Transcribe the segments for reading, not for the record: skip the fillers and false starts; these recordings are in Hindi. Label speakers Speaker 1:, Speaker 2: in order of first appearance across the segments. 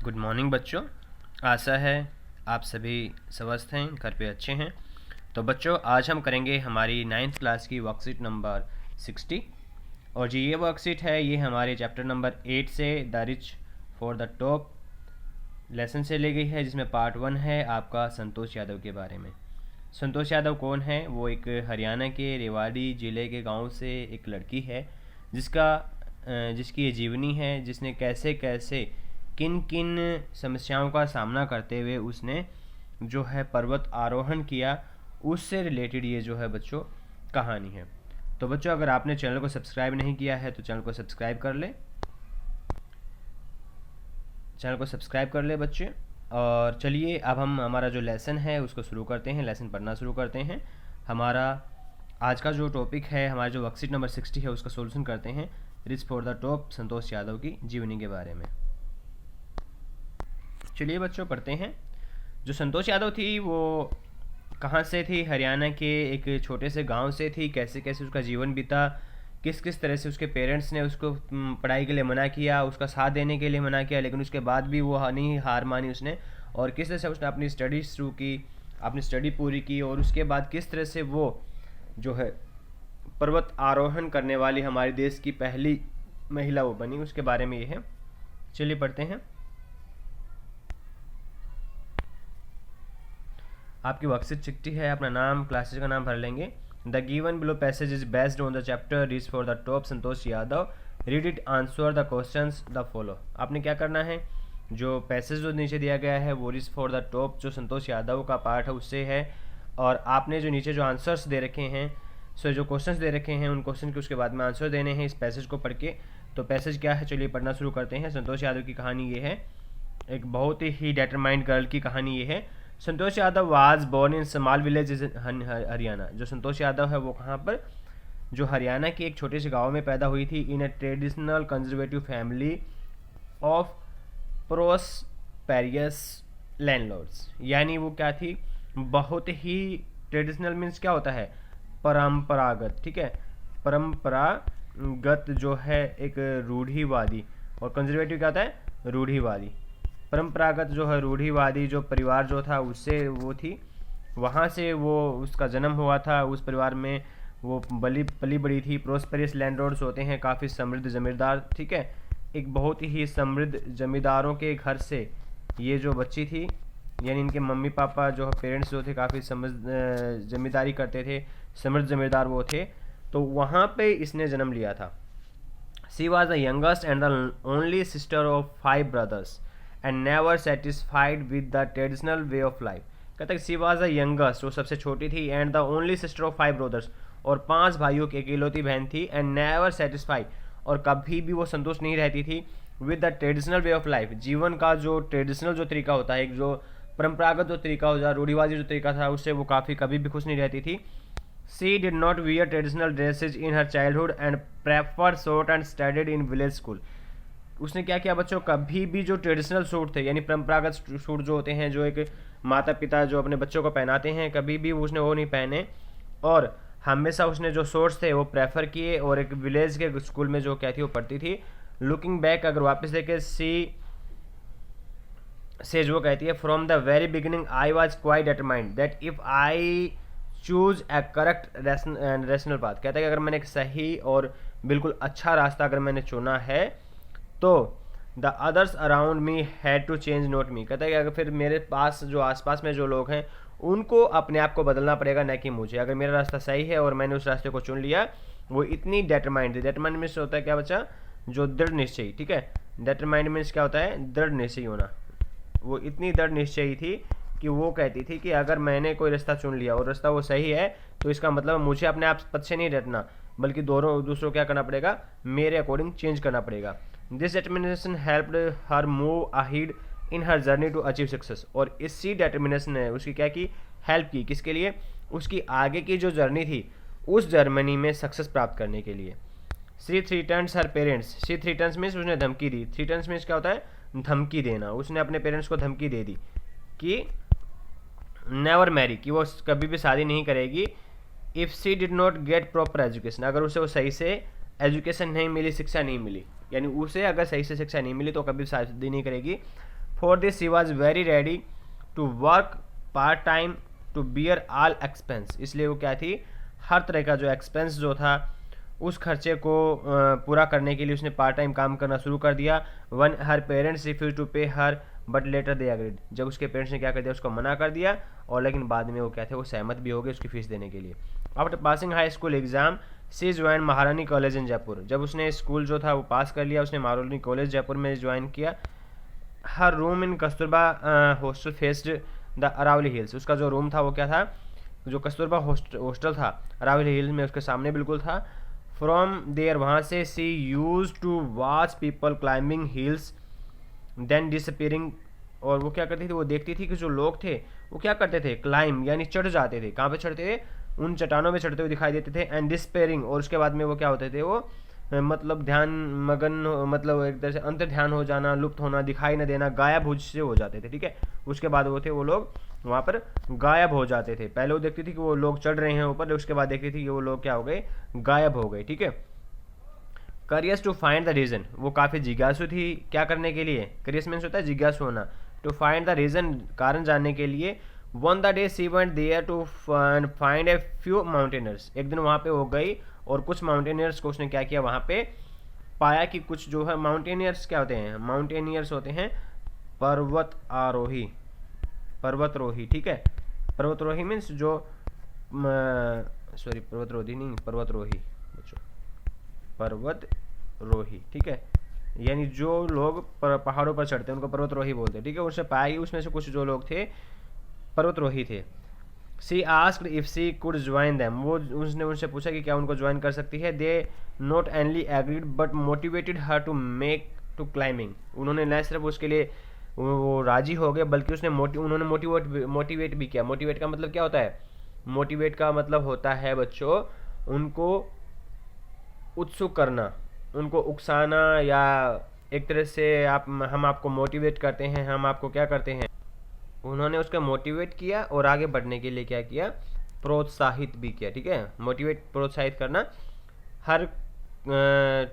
Speaker 1: गुड मॉर्निंग बच्चों। आशा है आप सभी स्वस्थ हैं, घर पे अच्छे हैं। तो बच्चों आज हम करेंगे हमारी 9th क्लास की वर्कशीट नंबर 60 और जी ये वर्कशीट है, ये हमारे चैप्टर नंबर 8 से the rich for the top lesson से ली गई है, जिसमें पार्ट 1 है आपका संतोष यादव के बारे में। संतोष यादव कौन है? वो एक हरियाणा के रेवाड़ी ज़िले के गांव से एक लड़की है जिसकी ये जीवनी है, जिसने कैसे कैसे किन किन समस्याओं का सामना करते हुए उसने जो है पर्वत आरोहण किया, उससे रिलेटेड ये जो है बच्चों कहानी है। तो बच्चों अगर आपने चैनल को सब्सक्राइब नहीं किया है तो चैनल को सब्सक्राइब कर ले बच्चे। और चलिए अब हम हमारा जो लेसन है उसको शुरू करते हैं, लेसन पढ़ना शुरू करते हैं। हमारा आज का जो टॉपिक है, हमारा जो वर्कशीट नंबर 60 है उसका सोल्यूशन करते हैं rich for the top Santosh Yadav की जीवनी के बारे में। चलिए बच्चों पढ़ते हैं। जो संतोष यादव थी वो कहाँ से थी? हरियाणा के एक छोटे से गांव से थी। कैसे कैसे उसका जीवन बीता, किस किस तरह से उसके पेरेंट्स ने उसको पढ़ाई के लिए मना किया, उसका साथ देने के लिए मना किया, लेकिन उसके बाद भी वो नहीं हार मानी उसने, और किस तरह से उसने अपनी स्टडी शुरू की, अपनी स्टडी पूरी की, और उसके बाद किस तरह से वो जो है पर्वत आरोहण करने वाली हमारे देश की पहली महिला वो बनी, उसके बारे में ये है। चलिए पढ़ते हैं। आपकी वर्कशीट 60 है, अपना नाम क्लासेस का नाम भर लेंगे। The given below passage is based on the chapter reach for the top Santosh Yadav. Read it, answer the questions the follow. आपने क्या करना है, जो पैसेज जो नीचे दिया गया है वो रीच फॉर द टॉप जो संतोष यादव का पार्ट है उससे है, और आपने जो नीचे जो आंसर्स दे रखे हैं, जो क्वेश्चंस दे रखे हैं उन क्वेश्चन के उसके बाद में आंसर देने हैं इस पैसेज को पढ़ के। तो पैसेज क्या है, चलिए पढ़ना शुरू करते हैं। संतोष यादव की कहानी ये है, एक बहुत ही डिटरमाइंड गर्ल की कहानी ये है। Santosh Yadav was born in small village Haryana. जो संतोष यादव है वो कहाँ पर, जो हरियाणा के एक छोटे से गांव में पैदा हुई थी। In a traditional conservative family of prosperous landlords. यानी वो क्या थी, बहुत ही ट्रेडिशनल मीन्स क्या होता है, परंपरागत, ठीक है, परंपरागत जो है एक रूढ़िवादी, और कंजर्वेटिव क्या होता है, रूढ़िवादी। परंपरागत जो है रूढ़िवादी जो परिवार जो था उससे वो थी, वहाँ से वो उसका जन्म हुआ था, उस परिवार में वो पली बड़ी थी। प्रोस्पेरियस लैंडलॉर्ड्स होते हैं काफ़ी समृद्ध जमींदार, ठीक है, एक बहुत ही समृद्ध जमींदारों के घर से ये जो बच्ची थी, यानी इनके मम्मी पापा जो पेरेंट्स जो थे काफ़ी जमींदारी करते थे, समृद्ध जमींदार वो थे, तो वहाँ पे इसने जन्म लिया था। She was the youngest and the only sister of 5 brothers and never satisfied with the traditional way of life. कहता है शी वॉज द यंगेस्ट, वो सबसे छोटी थी, and the only sister of 5 brothers, और 5 भाइयों की इकलौती बहन थी, एंड नेवर सेटिस्फाइड, और कभी भी वो संतुष्ट नहीं रहती थी, with the traditional way of life, जीवन का जो ट्रेडिशनल जो तरीका होता है, एक जो परंपरागत जो तरीका होता है, रूढ़िवादी जो तरीका था, उससे वो कभी भी खुश नहीं रहती थी। She did not wear traditional dresses in her childhood and prefer short and studied in village school. उसने क्या किया बच्चों, कभी भी जो ट्रेडिशनल सूट थे, यानी परंपरागत सूट जो होते हैं, जो एक माता पिता जो अपने बच्चों को पहनाते हैं, कभी भी उसने वो नहीं पहने, और हमेशा उसने जो शॉर्ट्स थे वो प्रेफर किए, और एक विलेज के स्कूल में जो क्या थी वो पढ़ती थी। लुकिंग बैक, अगर वापस देखे, सी सेज वो कहती है, from the very beginning I was quite determined that if I choose A correct rational path. कहता है कि अगर मैंने एक सही और बिल्कुल अच्छा रास्ता अगर मैंने चुना है तो the others around me had to change not me. कहता है कि अगर फिर मेरे पास जो आसपास में जो लोग हैं उनको अपने आप को बदलना पड़ेगा, न कि मुझे। अगर मेरा रास्ता सही है और मैंने उस रास्ते को चुन लिया, वो इतनी डिटरमाइंड थी। डिटरमाइंड मीन्स होता है क्या बच्चा, जो दृढ़ निश्चयी, ठीक है, डिटरमाइंड मीन्स क्या होता है, दृढ़ निश्चयी होना। वो इतनी दृढ़ निश्चयी थी कि वो कहती थी कि अगर मैंने कोई रास्ता चुन लिया और रास्ता वो सही है, तो इसका मतलब मुझे अपने आप पद से नहीं डरना, बल्कि दूसरों क्या करना पड़ेगा, मेरे अकॉर्डिंग चेंज करना पड़ेगा। This determination helped her move ahead in her journey to achieve success. और इसी डिटर्मिनेशन ने उसकी क्या की, हेल्प की, किसके लिए, उसकी आगे की जो जर्नी थी उस जर्मनी में सक्सेस प्राप्त करने के लिए। She threatened her parents. She threatens means उसने धमकी दी। थ्रेटन्स मीन्स क्या होता है, धमकी देना। उसने अपने पेरेंट्स को धमकी दे दी कि नेवर मैरी, कि वो कभी भी शादी नहीं करेगी, if she did not get proper education, अगर उसे वो सही से एजुकेशन नहीं मिली, शिक्षा नहीं मिली, यानी उसे अगर सही से शिक्षा नहीं मिली तो कभी शादी नहीं करेगी। For this he was very ready to work part time to bear all expense. इसलिए वो क्या थी, हर तरह का जो एक्सपेंस जो था उस खर्चे को पूरा करने के लिए उसने पार्ट टाइम काम करना शुरू कर दिया। When her parents refuse to pay her but later they agreed. जब उसके पेरेंट्स ने क्या कर दिया, उसको मना कर दिया, और लेकिन बाद में वो क्या थे, वो सहमत भी हो गए उसकी फीस देने के लिए। After passing high school exam she join Maharani college in Jaipur. जब उसने स्कूल जो था वो पास कर लिया, उसने महारानी कॉलेज जयपुर में ज्वाइन किया। Her room in Kasturba hostel faced the Aravalli hills. उसका जो रूम था वो क्या था, जो कस्तूरबा हॉस्टल था अरावली हिल्स में, उसके सामने बिल्कुल था। फ्रॉम देयर, वहाँ से she use to watch people climbing hills then disappearing. और वो क्या करती थी, वो देखती थी कि जो लोग थे वो क्या करते थे, क्लाइंब यानी चढ़ जाते थे। कहाँ पे चढ़ते थे, उन चट्टानों पे चढ़ते हुए दिखाई देते थे। एंड डिस्पेयरिंग, और उसके बाद में वो क्या होते थे, वो मतलब ध्यान मगन, मतलब एक तरह से अंतर ध्यान हो जाना, लुप्त होना, दिखाई न देना, गायब हो से हो जाते थे। ठीक है, उसके बाद वो थे वो लोग वहाँ पर गायब हो जाते थे। पहले वो देखती थी कि वो लोग चढ़ रहे हैं ऊपर, उसके बाद देखती थी कि वो लोग क्या हो गए, गायब हो गए। ठीक है, करियस टू फाइंड द रीज़न, वो काफ़ी जिज्ञासु थी क्या करने के लिए, करियस मीन्स होता है जिज्ञासु होना। टू फाइंड द रीज़न, कारण जानने के लिए। One the day she went there to find a few mountaineers. एक दिन वहाँ पे वो गई और कुछ माउंटेनियर्स को उसने क्या किया, वहाँ पे पाया कि कुछ जो है माउंटेनियर्स क्या होते हैं, माउंटेनियर्स होते हैं पर्वत आरोही, पर्वतरोही। ठीक है, पर्वतरोही मीन्स जो सॉरी पर्वतरोही नहीं, पर्वतरोही बच्चों, पर्वतरोही। ठीक है, यानी जो लोग पहाड़ों पर चढ़ते हैं उनको पर्वतरोही बोलते हैं। ठीक है, उससे पाया कि उसमें से कुछ जो लोग थे पर्वतरोही थे। She asked if she could join them, वो उसने उनसे पूछा कि क्या उनको ज्वाइन कर सकती है। They not only agreed but motivated her to make to climbing. उन्होंने न सिर्फ उसके लिए वो राजी हो गए, बल्कि उसने उन्होंने मोटिवेट भी किया। मोटिवेट का मतलब क्या होता है, मोटिवेट का मतलब होता है बच्चों उनको उत्सुक करना, उनको उकसाना, या एक तरह से हम आपको मोटिवेट करते हैं, हम आपको क्या करते हैं, उन्होंने उसका मोटिवेट किया और आगे बढ़ने के लिए क्या किया, प्रोत्साहित भी किया। ठीक है, मोटिवेट प्रोत्साहित करना। हर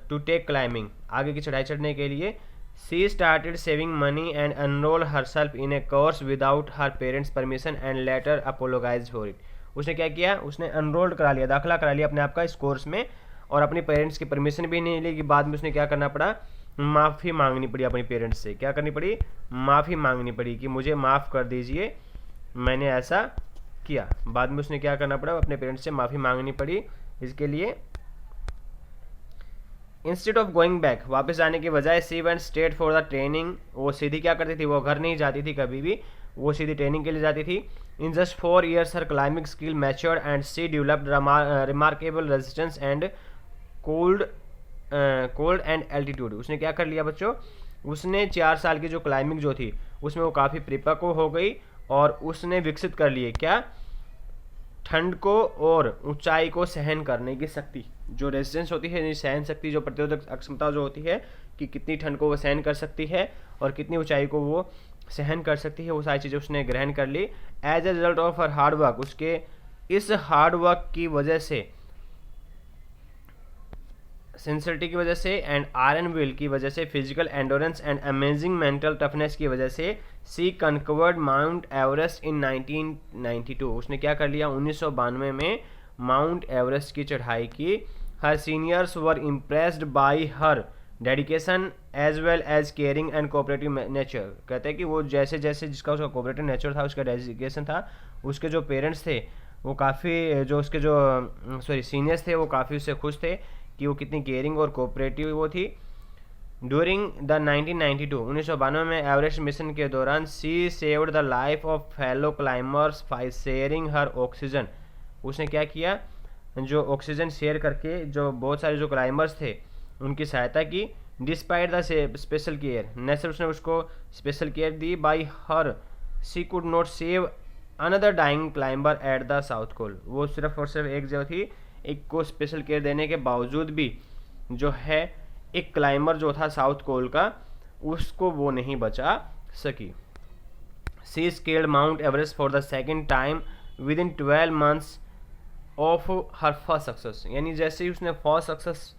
Speaker 1: टू टेक क्लाइंबिंग, आगे की चढ़ाई चढ़ने के लिए। She started saving money and enrol herself in a course without her parents permission and later apologise for it. उसने क्या किया, उसने एनरोल्ड करा लिया, दाखिला करा लिया अपने आप का इस कोर्स में, और अपने पेरेंट्स की परमिशन भी नहीं ली। कि बाद में उसने क्या करना पड़ा, माफ़ी मांगनी पड़ी अपने पेरेंट्स से। क्या करनी पड़ी, माफ़ी मांगनी पड़ी कि मुझे माफ़ कर दीजिए, मैंने ऐसा किया। बाद में उसने क्या करना पड़ा, अपने पेरेंट्स से माफ़ी मांगनी पड़ी। इसके लिए इंस्टेड ऑफ गोइंग बैक, वापस जाने की बजाय she went straight for the training. वो सीधी क्या करती थी, वो घर नहीं जाती थी कभी भी, वो सीधी ट्रेनिंग के लिए जाती थी। In just 4 years her climbing skill matured and she developed remarkable resistance and cold and altitude. उसने क्या कर लिया बच्चों, उसने 4 साल की जो क्लाइंबिंग जो थी उसमें वो काफ़ी परिपक्व हो गई, और उसने विकसित कर लिए क्या, ठंड को और ऊंचाई को सहन करने की शक्ति। जो रेजिस्टेंस होती है, सहन शक्ति, जो प्रतिरोधक क्षमता जो होती है कि कितनी ठंड को वो सहन कर सकती है और कितनी ऊंचाई को वो सहन कर सकती है, वो सारी चीज़ें उसने ग्रहण कर ली। As a result of her hard work, उसके इस हार्ड वर्क की वजह से, सिंसियरिटी की वजह से एंड आयरन विल की वजह से, physical endurance and amazing mental toughness की वजह से, सी कनकवर्ड माउंट एवरेस्ट इन 1992। उसने क्या कर लिया, 1992 में माउंट एवरेस्ट की चढ़ाई की। Her seniors were impressed by her dedication as well as caring and cooperative nature. कहते हैं कि वो जैसे जैसे जिसका उसका कोऑपरेटिव नेचर था, उसका डेडिकेशन था, उसके जो पेरेंट्स थे वो काफ़ी, जो उसके जो सीनियर्स थे वो काफ़ी उससे खुश थे कि वो कितनी केयरिंग और कोऑपरेटिव वो थी। ड्यूरिंग द 1992 में एवरेस्ट मिशन के दौरान she saved the life of fellow climbers by sharing her oxygen. उसने क्या किया, जो ऑक्सीजन शेयर करके जो बहुत सारे जो क्लाइंबर्स थे उनकी सहायता की। डिस्पाइट द स्पेशल केयर, न सिर्फ उसने उसको स्पेशल केयर दी, by her she could not save another dying climber at the South Pole. वो सिर्फ और सिर्फ एक जो थी, एक को स्पेशल केयर देने के बावजूद भी जो है एक क्लाइंबर जो था साउथ पोल का, उसको वो नहीं बचा सकी। She scaled mount Everest for the second time within 12 months of her first success. यानी जैसे ही उसने फर्स्ट सक्सेस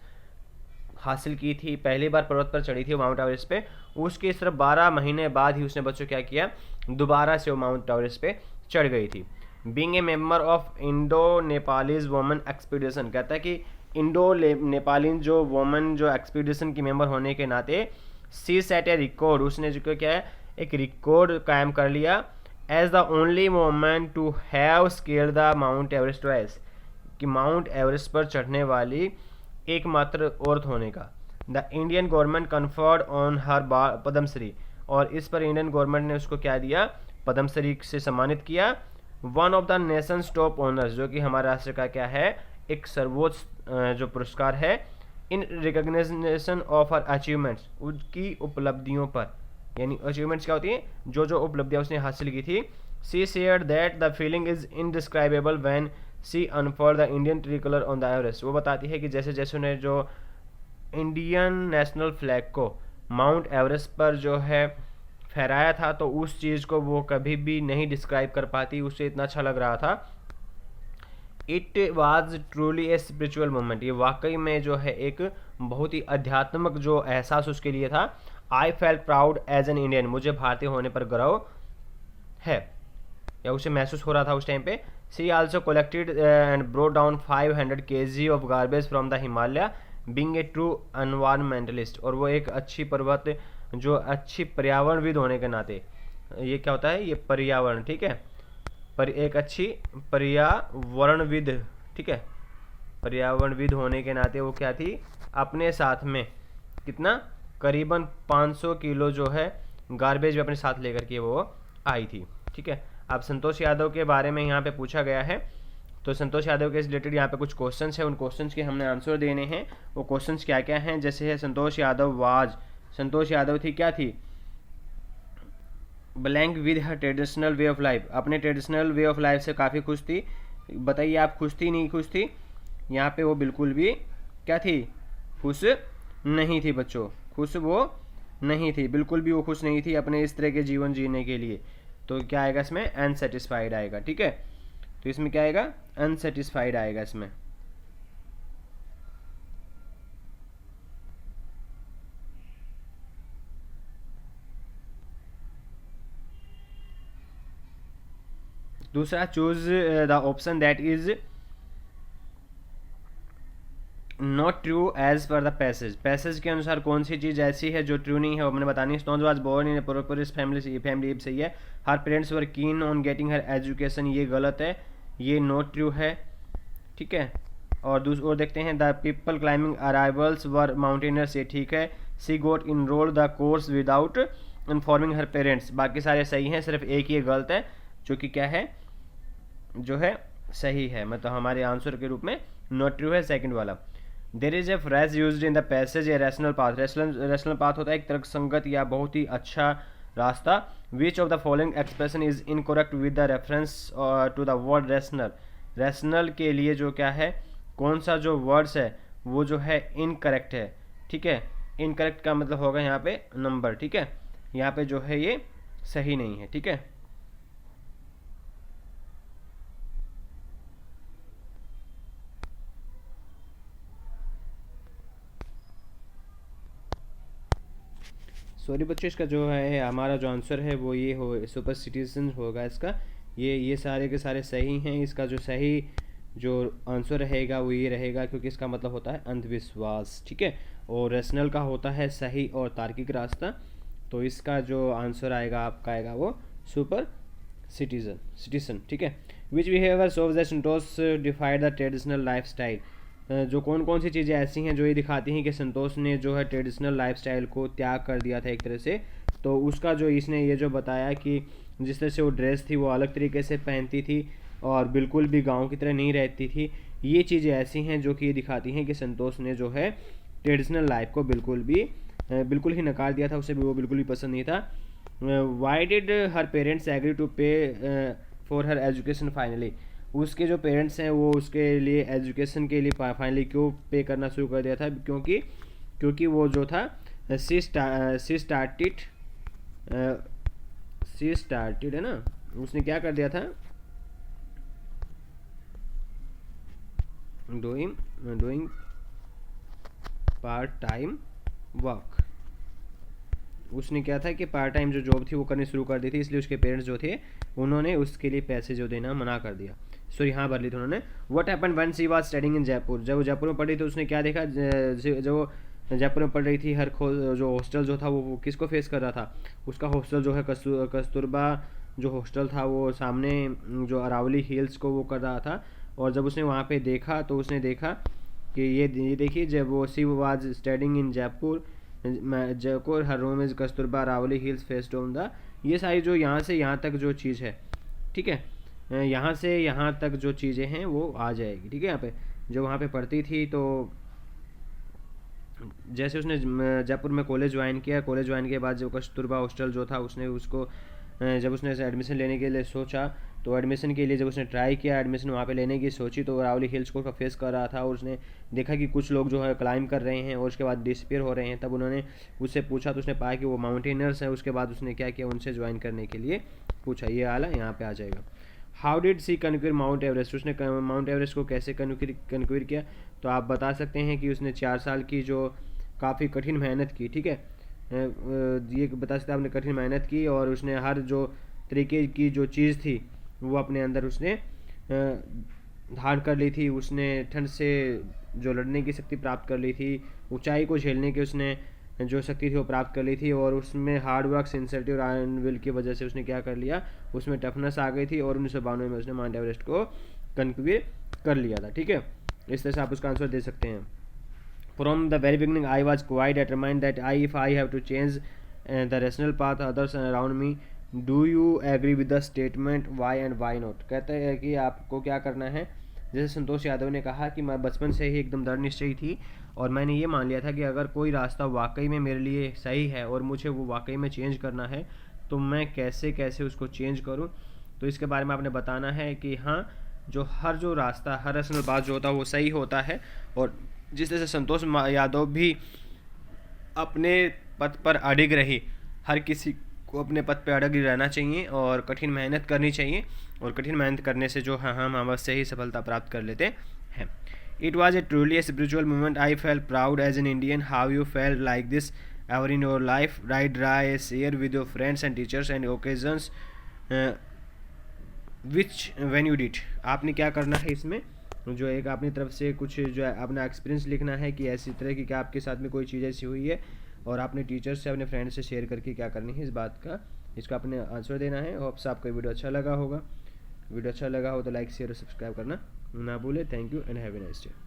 Speaker 1: हासिल की थी, पहली बार पर्वत पर चढ़ी थी वो माउंट एवरेस्ट पे, उसके सिर्फ 12 महीने बाद ही उसने बच्चों क्या किया, दोबारा से वो माउंट एवरेस्ट पे चढ़ गई थी। Being a member of Indo Nepalese woman expedition, कहता है कि इंडो नेपालीन जो वोमन जो एक्सपीडिशन की मेंबर होने के नाते सी सेट ए रिकॉर्ड, उसने जो क्या है एक रिकॉर्ड कायम कर लिया, as the only woman to have scaled the Mount Everest twice, कि माउंट एवरेस्ट पर चढ़ने वाली एकमात्र औरत होने का। The Indian government conferred on her Padmashri, और इस पर इंडियन गवर्नमेंट ने उसको क्या दिया, पद्मश्री से सम्मानित किया। One of the Nations top honours, जो कि हमारे राष्ट्र का क्या है एक सर्वोच्च जो पुरस्कार है, इन रिकग्निशन ऑफ हर अचीवमेंट्स, उसकी उपलब्धियों पर, यानी अचीवमेंट्स क्या होती हैं, जो जो उपलब्धियां उसने हासिल की थी। She shared that the feeling is indescribable when she unfold the Indian tricolour on the Everest, वो बताती है कि जैसे जैसे उन्हें जो इंडियन नेशनल फ्लैग को माउंट एवरेस्ट पर जो है फहराया था, तो उस चीज़ को वो कभी भी नहीं डिस्क्राइब कर पाती, उसे इतना अच्छा लग रहा था। It was truly a spiritual moment, ये वाकई में जो है एक बहुत ही आध्यात्मिक जो एहसास उसके लिए था। I felt proud as an Indian, मुझे भारतीय होने पर गर्व है, या उसे महसूस हो रहा था उस टाइम पे। She also collected and brought down 500 kg of garbage from the Himalaya, being a true environmentalist, और वो एक अच्छी पर्वत जो अच्छी पर्यावरणविद होने के नाते, ये क्या होता है, ये पर्यावरण, ठीक है, पर एक अच्छी पर्यावरणविद, ठीक है, पर्यावरणविद होने के नाते वो क्या थी, अपने साथ में कितना करीबन 500 किलो जो है गार्बेज भी अपने साथ लेकर के वो आई थी, ठीक है। अब संतोष यादव के बारे में यहाँ पे पूछा गया है, तो संतोष यादव के रिलेटेड यहाँ पे कुछ क्वेश्चंस है, उन क्वेश्चंस के हमने आंसर देने हैं। वो क्वेश्चंस क्या क्या हैं, जैसे है संतोष यादव थी क्या थी, blank with her traditional way of life, अपने ट्रेडिशनल वे ऑफ लाइफ से काफ़ी खुश थी। बताइए आप खुश थी नहीं खुश थी, यहाँ पे वो बिल्कुल भी क्या थी, खुश नहीं थी बच्चों, खुश वो नहीं थी, बिल्कुल भी वो खुश नहीं थी अपने इस तरह के जीवन जीने के लिए। तो क्या आएगा इसमें, अनसेटिस्फाइड आएगा, ठीक है। तो इसमें क्या आएगा, अनसेटिस्फाइड आएगा इसमें। दूसरा, choose the option that is not true as per the passage के अनुसार कौन सी चीज़ ऐसी है जो ट्रू नहीं है, वो मैंने बतानी है। Stones was born in prosperous family सही है। हर parents were keen on getting her education, ये गलत है, ये नॉट ट्रू है, ठीक है। और देखते हैं, the people climbing arrivals were mountaineers, ये ठीक है। She got enrolled the course without informing her parents, बाकी सारे सही हैं, सिर्फ एक ये गलत है, जो कि क्या है, जो है सही है, मतलब हमारे आंसर के रूप में नॉट ट्रू है सेकंड वाला। There is a phrase used in the passage a rational path, rational path होता है एक तर्कसंगत या बहुत ही अच्छा रास्ता। Which of the following expression is incorrect with the reference to the word rational, rational के लिए जो क्या है, कौन सा जो वर्ड्स है वो जो है इनकरेक्ट है, ठीक है। इनकरेक्ट का मतलब होगा यहाँ पे नंबर, ठीक है, यहाँ पे जो है ये सही नहीं है, ठीक है। सॉरी बच्चों, इसका जो है हमारा जो आंसर है वो ये हो, सुपर सिटीजन होगा इसका, ये सारे के सारे सही हैं। इसका जो सही जो आंसर रहेगा वो ये रहेगा, क्योंकि इसका मतलब होता है अंधविश्वास, ठीक है। और रैशनल का होता है सही और तार्किक रास्ता, तो इसका जो आंसर आएगा आपका आएगा वो सुपर सिटीजन, ठीक है। Which behaviour shows that Santosh defied the traditional life style, जो कौन कौन सी चीज़ें ऐसी हैं जो ये दिखाती हैं कि संतोष ने जो है ट्रेडिशनल लाइफस्टाइल को त्याग कर दिया था एक तरह से। तो उसका जो इसने ये जो बताया कि जिस तरह से वो ड्रेस थी वो अलग तरीके से पहनती थी और बिल्कुल भी गांव की तरह नहीं रहती थी, ये चीज़ें ऐसी हैं जो कि ये दिखाती हैं कि संतोष ने जो है ट्रेडिशनल लाइफ को बिल्कुल ही नकार दिया था, उसे भी वो बिल्कुल भी पसंद नहीं था। Why did her parents agree to pay for her education finally, उसके जो पेरेंट्स हैं वो उसके लिए एजुकेशन के लिए फाइनली क्यों पे करना शुरू कर दिया था, क्योंकि वो जो था सी स्टार्टेड है ना, उसने क्या कर दिया था, डूइंग पार्ट टाइम वर्क। उसने क्या था कि पार्ट टाइम जो जॉब थी वो करनी शुरू कर दी थी, इसलिए उसके पेरेंट्स जो थे उन्होंने उसके लिए पैसे जो देना मना कर दिया। सो यहाँ भर ली थी उन्होंने। What happened when she was studying in Jaipur. जब वो जयपुर में पढ़ी तो उसने क्या देखा, जो जयपुर में पढ़ रही थी, जो हॉस्टल जो था वो किसको फेस कर रहा था, उसका हॉस्टल जो है कस्तूरबा जो हॉस्टल था वो सामने जो अरावली हिल्स को वो कर रहा था। और जब उसने वहाँ पे देखा तो उसने देखा कि ये देखिए, जब वो she was studying in Jaipur, Jaipur her room is Kasturba Aravalli hills faced on the, ये सारी जो यहाँ से यहाँ तक जो चीज़ है, ठीक है, यहाँ से यहाँ तक जो चीज़ें हैं वो आ जाएगी। ठीक है, यहाँ पे जो वहाँ पे पढ़ती थी, तो जैसे उसने जयपुर में कॉलेज ज्वाइन किया, कॉलेज ज्वाइन के बाद जो कस्तूरबा हॉस्टल जो था उसने उसको जब उसने एडमिशन लेने के लिए सोचा, तो एडमिशन के लिए जब उसने ट्राई किया, एडमिशन वहाँ पे लेने की सोची, तो अरावली हिल्स को फेस कर रहा था और उसने देखा कि कुछ लोग जो है क्लाइंब कर रहे हैं और उसके बाद डिसअपीयर हो रहे हैं। तब उन्होंने उससे पूछा तो उसने पाया कि वो माउंटेनर्स हैं। उसके बाद उसने क्या किया, उनसे ज्वाइन करने के लिए पूछा। ये आला यहाँ पे आ जाएगा। How did she conquer mount Everest. उसने माउंट एवरेस्ट को कैसे कन्क्यूर किया, तो आप बता सकते हैं कि उसने 4 साल की जो काफ़ी कठिन मेहनत की। ठीक है, ये बता सकते हैं आपने कठिन मेहनत की और उसने हर जो तरीके की जो चीज़ थी वो अपने अंदर उसने धारण कर ली थी। उसने ठंड से जो लड़ने की शक्ति प्राप्त कर ली थी, ऊंचाई को झेलने की उसने जो शक्ति थी वो प्राप्त कर ली थी, और उसमें हार्ड वर्क, सिंसियरिटी और आयरन विल की वजह से उसने क्या कर लिया, उसमें टफनेस आ गई थी और 1992 में उसने माउंट एवरेस्ट को कन्क्यूर कर लिया था। ठीक है, इस तरह से आप उसका आंसर दे सकते हैं। From the very beginning, I was quite determined that if I have to change the rational path others around me. Do you agree with the statement? Why and why not? कहते हैं कि आपको क्या करना है। जैसे संतोष यादव ने कहा कि मैं बचपन से ही एकदम दृढ़ निश्चयी थी और मैंने ये मान लिया था कि अगर कोई रास्ता वाकई में मेरे लिए सही है और मुझे वो वाकई में चेंज करना है तो मैं कैसे कैसे उसको चेंज करूँ। तो इसके बारे में आपने बताना है कि हाँ, जो रास्ता, हर रैशनल बात जो होता है वो सही होता है, और जिस तरह से संतोष यादव भी अपने पथ पर अडिग रही, हर किसी को अपने पथ पर अडिग रहना चाहिए और कठिन मेहनत करनी चाहिए, और कठिन मेहनत करने से जो हम अवश्य ही सफलता प्राप्त कर लेते हैं। It was a truly spiritual moment. I fell proud as an Indian. How you fell like this ever in your life? Write try share with your friends and teachers and occasions which when you did. आपने क्या करना है इसमें, जो एक अपनी तरफ से कुछ जो है अपना एक्सपीरियंस लिखना है कि ऐसी तरह की क्या आपके साथ में कोई चीज़ ऐसी हुई है, और आपने टीचर्स से, अपने फ्रेंड से शेयर करके क्या करनी है इस बात का, इसका अपने आंसर देना है। होप्स आपको वीडियो अच्छा लगा होगा। वीडियो अच्छा लगा हो तो लाइक, शेयर और सब्सक्राइब करना ना भूले। Thank you and have a nice day.